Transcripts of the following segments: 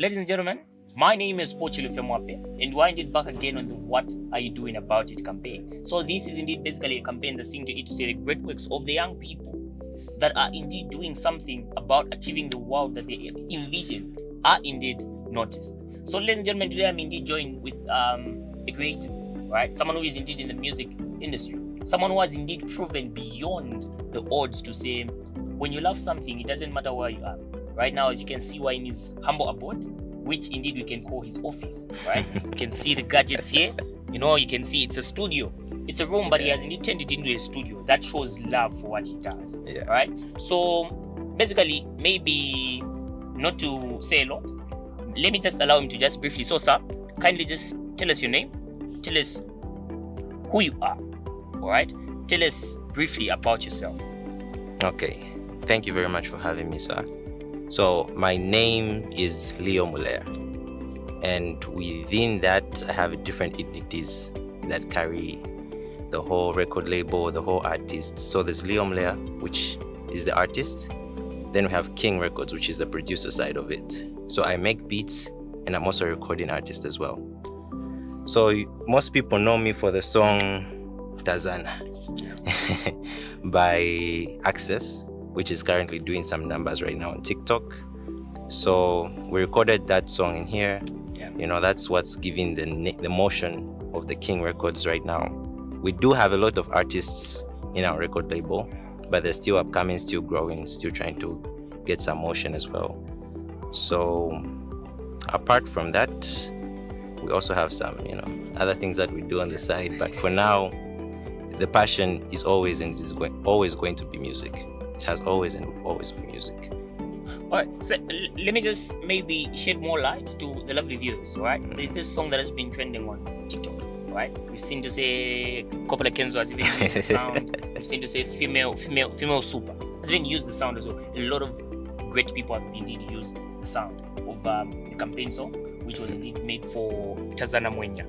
Ladies and gentlemen, my name is Pochilo Femwape, and we're indeed back again on the What Are You Doing About It campaign. So this is indeed basically a campaign that's seeking to say the great works of the young people that are indeed doing something about achieving the world that they envision are indeed noticed. So ladies and gentlemen, today I'm indeed joined with a creator, right? Someone who is indeed in the music industry. Someone who has indeed proven beyond the odds to say, when you love something, it doesn't matter where you are. Right now, as you can see, we're in his humble abode, which indeed we can call his office, right? You can see the gadgets here. You can see it's a studio. It's a room, but he has indeed turned it into a studio. That shows love for what he does, right? So basically, maybe not to say a lot, let me just allow him to just briefly. So, sir, kindly just tell us your name, tell us who you are, all right? Tell us briefly about yourself. Okay, thank you very much for having me, sir. So my name is Muleya, and within that I have different entities that carry the whole record label, the whole artist. So there's Muleya, which is the artist. Then we have King Records, which is the producer side of it. So I make beats, and I'm also a recording artist as well. So most people know me for the song Tazana by Access, which is currently doing some numbers right now on TikTok. So we recorded that song in here. That's what's giving the motion of the King Records right now. We do have a lot of artists in our record label, but they're still upcoming, still growing, still trying to get some motion as well. So apart from that, we also have some, other things that we do on the side. But for now, the passion is always and is always going to be music. It has always and will always be music. All right, so let me just maybe shed more light to the lovely viewers, right? There's this song that has been trending on TikTok, right? We've seen to say Coppola Kenzo has even used the sound. We've seen to say female super has been used the sound as well. A lot of great people have indeed used the sound of the campaign song, which was indeed made for Tazana Muleya.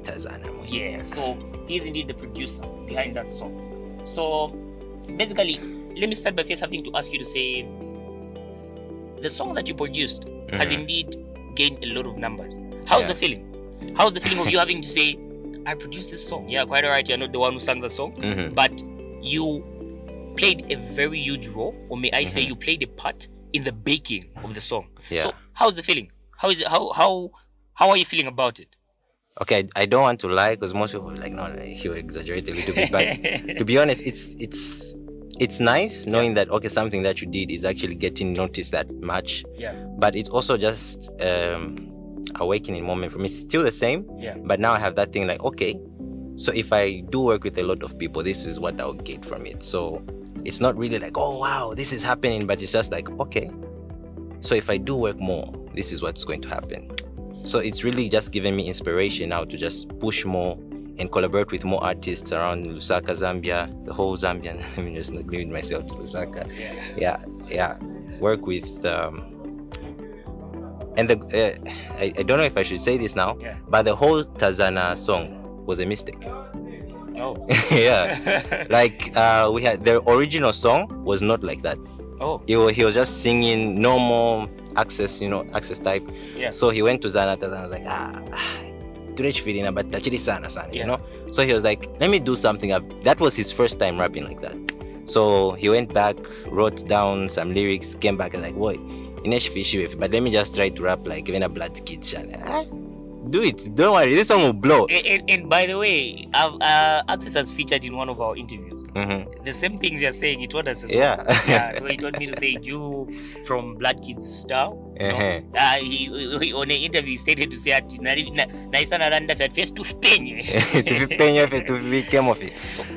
Yeah, so he's indeed the producer behind that song. So basically, let me start by first having to ask you to say, the song that you produced has indeed gained a lot of numbers. How's the feeling? How's the feeling of you having to say, I produced this song? Yeah, quite alright, you're not the one who sang the song, but you played a very huge role, or may I say you played a part in the baking of the song. So how's the feeling? How is it? How are you feeling about it? Okay, I don't want to lie because most people are like, no, you exaggerate a little bit. But to be honest, it's nice knowing that something that you did is actually getting noticed that much. But it's also just awakening moment for me. It's still the same. But now I have that thing like, okay, so if I do work with a lot of people, this is what I'll get from it. So it's not really like, oh wow, this is happening, but it's just like, okay, so if I do work more, this is what's going to happen. So it's really just giving me inspiration now to just push more and collaborate with more artists around Lusaka, Zambia, the whole Zambian. I mean, just not limit myself to Lusaka. Yeah. Work with and I don't know if I should say this now, but the whole Tazana song was a mistake. Oh. Yeah. Like we had the original song was not like that. Oh. He was just singing normal access, access type. So he went to Tazana was like, So he was like, let me do something up. That was his first time rapping like that. So he went back, wrote down some lyrics, came back and like, boy, but let me just try to rap like even a blood kid. Do it, don't worry, this song will blow. And by the way, Access has featured in one of our interviews. The same things you're saying, he told us as well. So he told me to say, you from Blood Kids style. He on an interview stated to say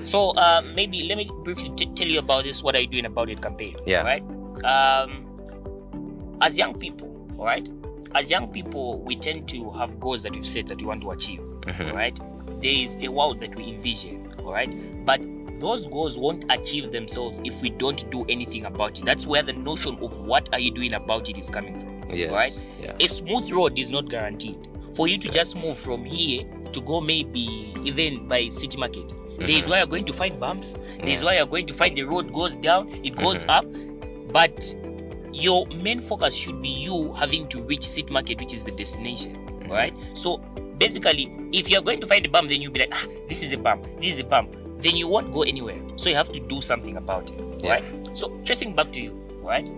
so maybe let me briefly tell you about this, what are you doing about it campaign, right? As young people, all right, as young people, we tend to have goals that we've set that we want to achieve, right? There is a world that we envision, all right, but those goals won't achieve themselves if we don't do anything about it. That's where the notion of what are you doing about it is coming from. Right? A smooth road is not guaranteed. For you to just move from here to go maybe even by City Market, there is where you're going to find bumps. There is where you're going to find the road goes down, it goes up, but your main focus should be you having to reach seed market, which is the destination. All right. So basically, if you're going to find a bump, then you'll be like, this is a bump, this is a bump. Then you won't go anywhere. So you have to do something about it. All right. So tracing back to you. All right.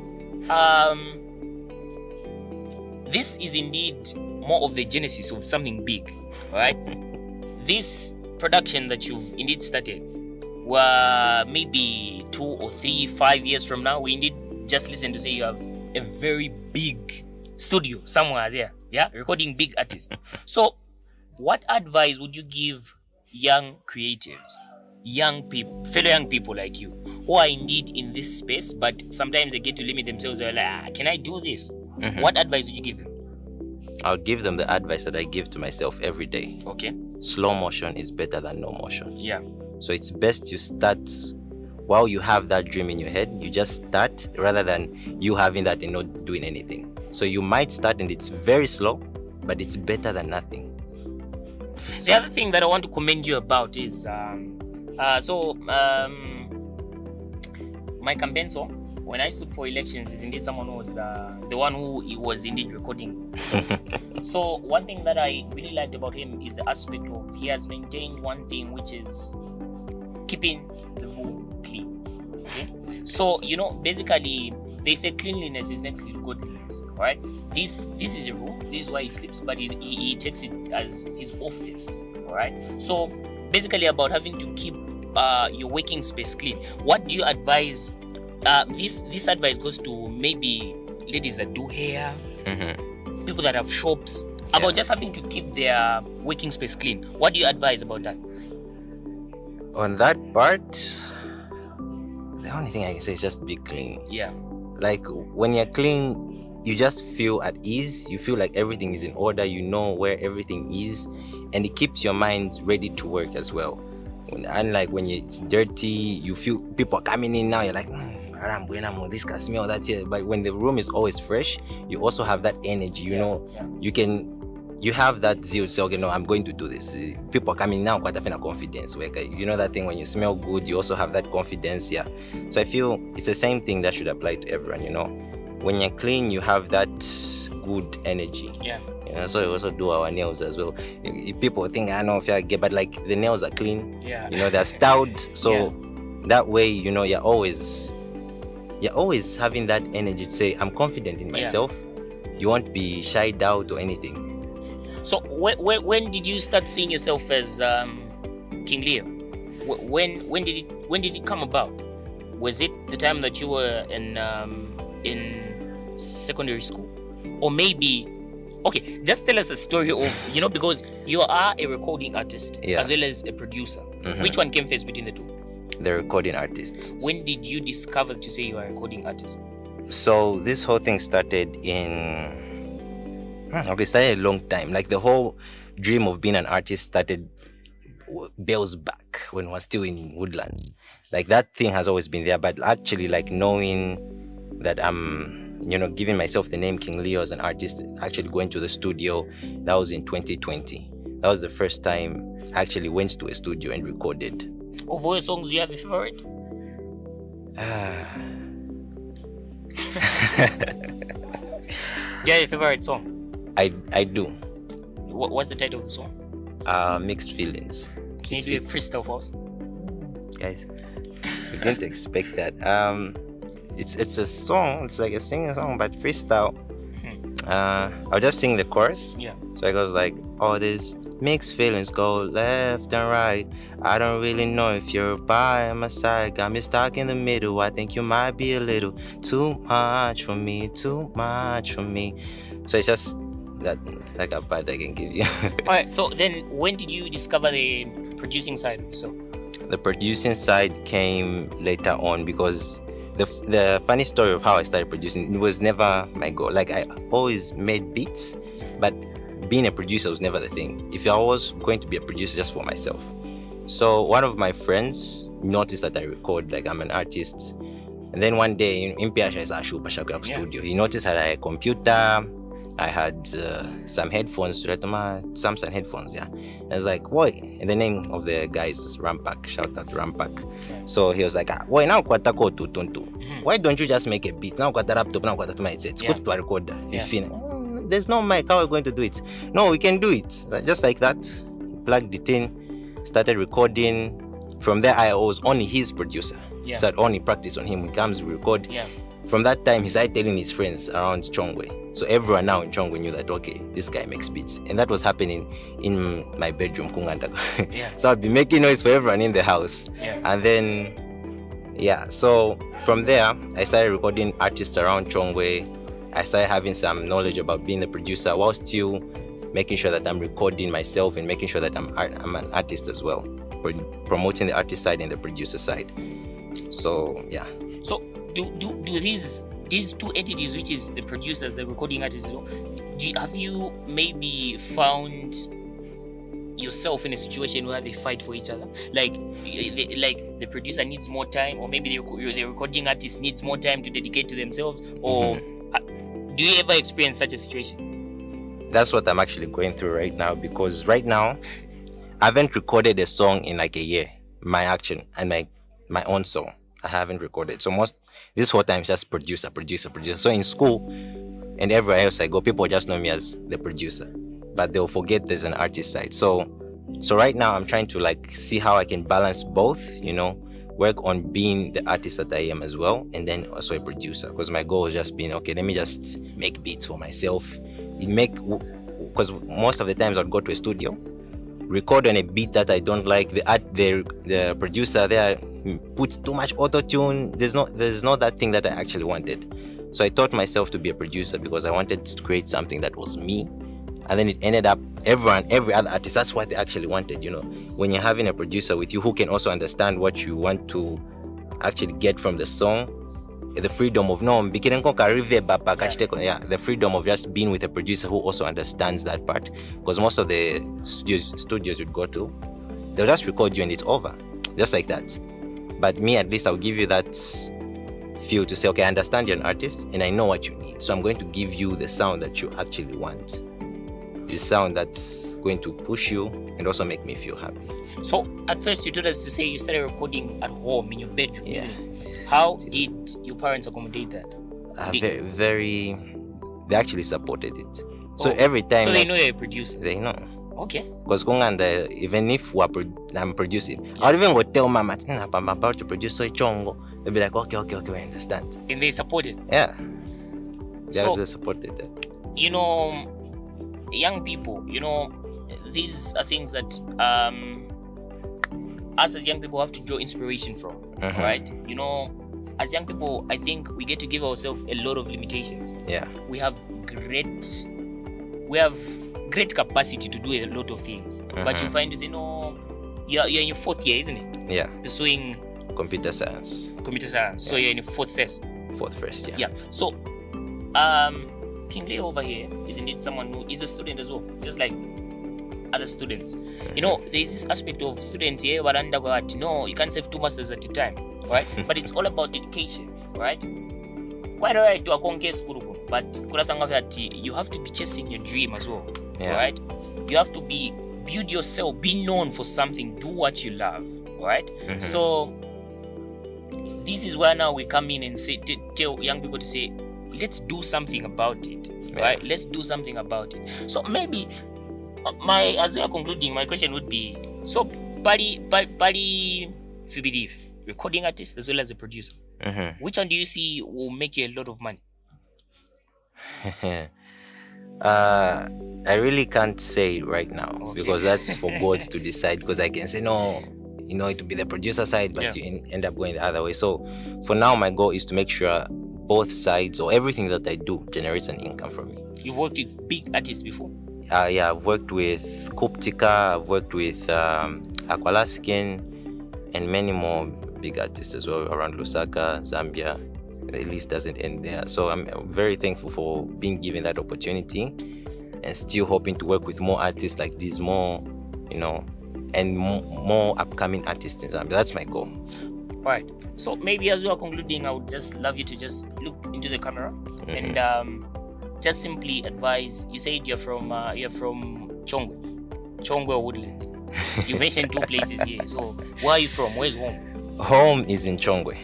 This is indeed more of the genesis of something big. All right. This production that you've indeed started, were maybe 2 or 3, 5 years from now, we indeed just listen to say you have a very big studio somewhere there, recording big artists. So what advice would you give young creatives, young people, fellow young people like you, who are indeed in this space, but sometimes they get to limit themselves? They're like, can I do this? What advice would you give them? I'll give them the advice that I give to myself every day. Okay. Slow motion is better than no motion. Yeah. So it's best you start while you have that dream in your head. You just start rather than you having that and not doing anything. So you might start and it's very slow, but it's better than nothing. The other thing that I want to commend you about is my campaign song, when I stood for elections, is indeed someone who was the one who was indeed recording. So one thing that I really liked about him is the aspect of he has maintained one thing, which is keeping the room clean. Okay, so basically they say cleanliness is next to godliness. Right? This is a room. This is why he sleeps, but he takes it as his office. All right. So basically about having to keep your working space clean. What do you advise? This advice goes to maybe ladies that do hair, people that have shops, about just having to keep their working space clean. What do you advise about that? On that part, the only thing I can say is just be clean. Yeah. Like when you're clean, you just feel at ease. You feel like everything is in order. You know where everything is, and it keeps your mind ready to work as well. Unlike when it's dirty, you feel people are coming in now. You're like, this can smell that here. But when the room is always fresh, you also have that energy. You have that zeal to say, okay, no, I'm going to do this. People are coming now, quite a confidence. That thing when you smell good, you also have that confidence. Yeah. So I feel it's the same thing that should apply to everyone. When you're clean, you have that good energy. Yeah. So we also do our nails as well. If people think I know if I get, but like the nails are clean. Yeah. They're styled. So that way, you're always having that energy to say, I'm confident in myself. You won't be shied out or anything. So when did you start seeing yourself as King Leo? When did it come about? Was it the time that you were in secondary school, or maybe? Okay, just tell us a story of because you are a recording artist as well as a producer. Which one came first between the two? The recording artists. When did you discover to say you are a recording artist? So this whole thing started started a long time. Like the whole dream of being an artist started bells back when we were still in Woodlands. Like that thing has always been there, but actually like knowing that I'm giving myself the name King Leo as an artist, actually going to the studio, that was in 2020. That was the first time I actually went to a studio and recorded. Of all your songs, do you have a favorite? Do you have a favorite song? I do. What's the title of the song? Mixed Feelings. Can you do a freestyle for us? Guys, we didn't expect that. It's a song. It's like a singing song, but freestyle. I'll just sing the chorus. Yeah. So it goes like, all these mixed feelings go left and right. I don't really know if you're by my side. Got me stuck in the middle. I think you might be a little too much for me. Too much for me. So it's just that like a part I can give you. Alright, so then when did you discover the producing side of yourself? The producing side came later on because the funny story of how I started producing, it was never my goal. Like I always made beats, but being a producer was never the thing. If I was going to be a producer just for myself. So one of my friends noticed that I record, like I'm an artist. And then one day in Piasha studio, he noticed that I had a computer, I had some headphones, Samsung headphones, yeah. And I was like, boy, and the name of the guy is Rampak, shout out to Rampak. So he was like, boy, now kwatako tutuntu. Why don't you just make a beat? Now kwata laptop, now kwata my headset. Put to a recorder. There's no mic, how are we going to do it? No, we can do it. Just like that. Plugged it in, started recording. From there, I was only his producer. So I'd only practice on him. He comes, we record. From that time, he started telling his friends around Chongwe. So everyone now in Chongwe knew that, okay, this guy makes beats. And that was happening in my bedroom, Kungandaka. So I'd be making noise for everyone in the house. And then, so from there, I started recording artists around Chongwe. I started having some knowledge about being a producer while still making sure that I'm recording myself and making sure that I'm an artist as well. Promoting the artist side and the producer side. So, So, do these two entities, which is the producers, the recording artists, have you maybe found yourself in a situation where they fight for each other? Like the producer needs more time, or maybe the recording artist needs more time to dedicate to themselves, or do you ever experience such a situation? That's what I'm actually going through right now, because right now I haven't recorded a song in like a year. My action and my own song, I haven't recorded. So this whole time is just producer. So in school and everywhere else I go, people just know me as the producer, but they'll forget there's an artist side. So right now I'm trying to like see how I can balance both, work on being the artist that I am as well, and then also a producer, because my goal is just being, okay, let me just make beats for myself. Because most of the times I'd go to a studio, record on a beat that I don't like. The producer there puts too much auto-tune. There's not that thing that I actually wanted. So I taught myself to be a producer because I wanted to create something that was me. And then it ended up every other artist, that's what they actually wanted, When you're having a producer with you who can also understand what you want to actually get from the song, the freedom of the freedom of just being with a producer who also understands that part. Because most of the studios you'd go to, they'll just record you and it's over, just like that. But me, at least I'll give you that feel to say, okay, I understand you're an artist and I know what you need, so I'm going to give you the sound that you actually want, the sound that's going to push you and also make me feel happy. So at first you told us to say you started recording at home in your bedroom, isn't it? How did your parents accommodate that? They actually supported it. So every time, so they know you're a producer. They know. Okay. Because even if I'm producing, I'll even go tell mama, I'm about to produce Soy Chongo. They'll be like, okay, I understand. And they support it. Yeah. They supported that. Young people, these are things that us as young people have to draw inspiration from, right? As young people, I think we get to give ourselves a lot of limitations. Yeah. We have great capacity to do a lot of things. But you find, you're in your fourth year, isn't it? Yeah. Pursuing computer science. So you're in your fourth first, yeah. So King Leo over here is indeed someone who is a student as well, just like other students. There is this aspect of students here, no, you can't save 2 masters at a time, right? But it's all about dedication, right? Quite alright to akonke school, but you have to be chasing your dream as well, right? You have to build yourself, be known for something, do what you love, right? So this is where now we come in and tell young people to say, let's do something about it, right? Let's do something about it. So maybe as we are concluding, my question would be, so Pali, if you believe, recording artist as well as the producer, which one do you see will make you a lot of money? I really can't say right now, because that's for God to decide, because I can say no, it will be the producer side, but you end up going the other way. So for now, my goal is to make sure both sides, or everything that I do, generates an income for me. You worked with big artists before? Yeah, I've worked with Kuptika, I've worked with A.K.A, and many more big artists as well around Lusaka, Zambia. The list doesn't end there. So I'm very thankful for being given that opportunity, and still hoping to work with more artists like this, more, and more upcoming artists in Zambia. That's my goal. Right. So maybe as we are concluding, I would just love you to just look into the camera and just simply advise. You said you're from Chongwe or Woodlands. You mentioned 2 places here. So where are you from? Where's home? Home is in Chongwe.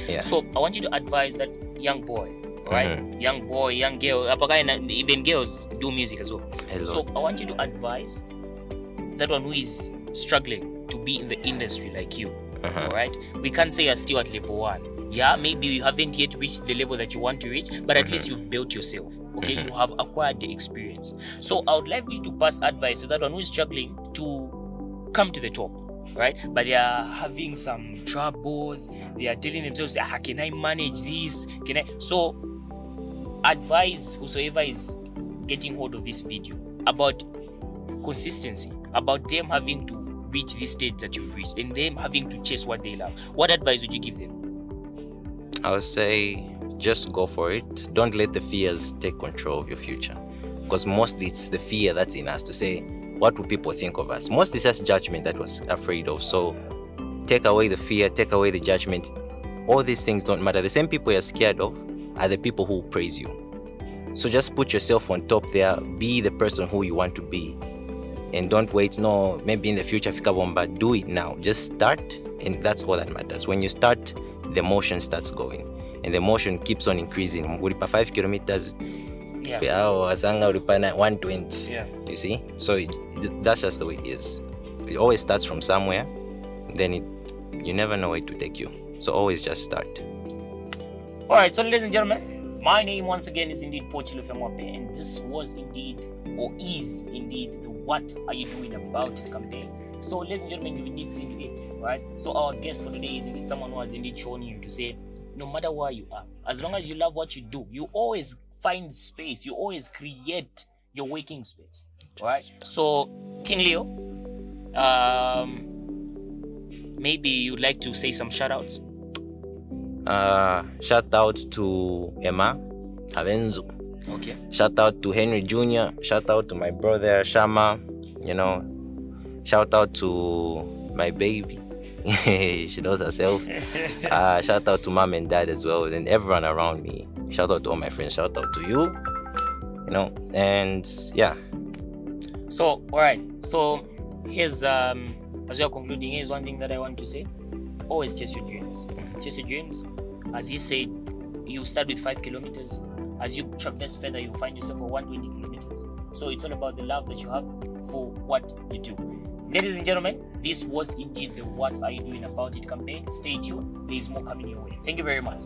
Yeah. So I want you to advise that young boy, right? Young boy, young girl, even girls do music as well. Hello. So I want you to advise that one who is struggling to be in the industry like you. All right. We can't say you're still at level 1. Yeah, maybe you haven't yet reached the level that you want to reach, but at least you've built yourself. Okay, you have acquired the experience. So I would like you to pass advice to that one who is struggling to come to the top, right? But they are having some troubles. They are telling themselves, can I manage this? Can I? So advise whosoever is getting hold of this video about consistency, about them having to reach this stage that you've reached and them having to chase what they love. What advice would you give them? I would say just go for it. Don't let the fears take control of your future, because mostly it's the fear that's in us to say, what will people think of us? Mostly it's just judgment that was afraid of. So take away the fear, take away the judgment. All these things don't matter. The same people you're scared of are the people who praise you. So just put yourself on top there. Be the person who you want to be, and don't wait. No, maybe in the future, but do it now. Just start, and that's all that matters. When you start, the motion starts going, and the motion keeps on increasing. 5 kilometers, asanga 120. You see, so that's just the way it is. It always starts from somewhere, then you never know where it will take you. So always just start. All right, so ladies and gentlemen, my name once again is indeed Pochilufemwape, and this was indeed, or is indeed, the What Are You Doing About It campaign. So ladies and gentlemen, you indeed seen it, right? So our guest for today is indeed someone who has indeed shown you to say, no matter where you are, as long as you love what you do, you always find space, you always create your waking space, right? So King Leo, maybe you'd like to say some shout outs. Shout out to Emma Avenzu. Okay. Shout out to Henry Jr. Shout out to my brother Shama. Shout out to my baby. She knows herself. Shout out to mom and dad as well, and everyone around me. Shout out to all my friends. Shout out to you. And yeah. So all right. So here's as we are concluding, here's one thing that I want to say. Always chase your dreams. Chase your dreams. As he said, you start with 5 kilometers. As you traverse further, you find yourself at 120 kilometers. So it's all about the love that you have for what you do. Ladies and gentlemen, this was indeed the What Are You Doing About It campaign. Stay tuned. There is more coming your way. Thank you very much.